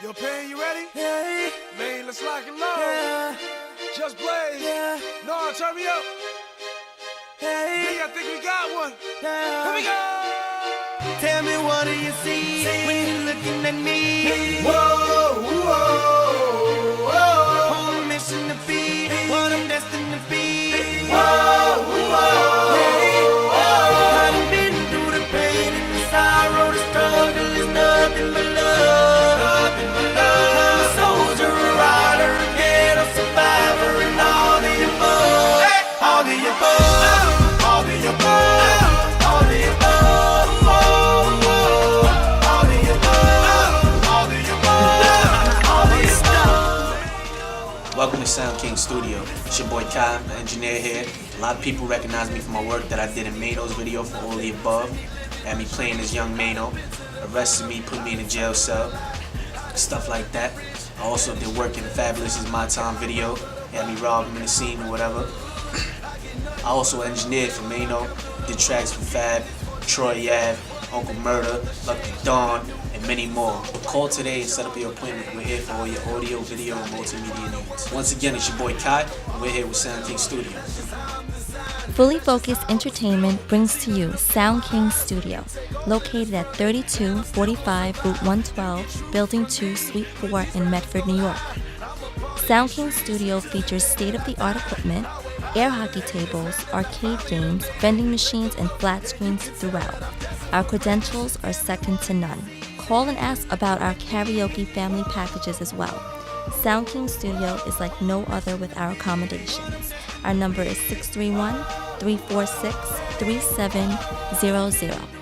Yo, Pain, you ready? Hey, Man, let's lock and load. yeah, Just blaze. yeah, No, turn me up. hey, Yeah, I think we got one. yeah. Here we go. Tell me, what do you see when you're looking at me? Whoa, whoa, whoa. On a mission to be what I'm destined to be. Whoa, whoa. Hey, I've been through the pain and the sorrow, the struggle is nothing but love. I'm a soldier, a rider, a ghetto survivor, and all the above. All the above, all the above, all the above, all the above, all the above, all the above. Welcome to Sound King Studio. It's your boy Kai, the engineer here. A lot of people recognize me for my work that I did in Mano's video for All the Above. Had me playing as young Mano, arrested me, put me in a jail cell, stuff like that. I also did work in Fabulous is My Time video. Had me rob him in the scene or whatever. I also engineered for Mano, did tracks for Fab, Troy Ave, Uncle Murder, Lucky Dawn, and many more. Call today and set up your appointment. We're here for all your audio, video, and multimedia needs. Once again, it's your boy Kai, and we're here with Sound King Studio. Fully Focused Entertainment brings to you Sound King Studio, located at 3245 Route 112, Building 2, Suite 4 in Medford, New York. Sound King Studio features state-of-the-art equipment, air hockey tables, arcade games, vending machines, and flat screens throughout. Our credentials are second to none. Call and ask about our karaoke family packages as well. Sound King Studio is like no other with our accommodations. Our number is 631-346-3700.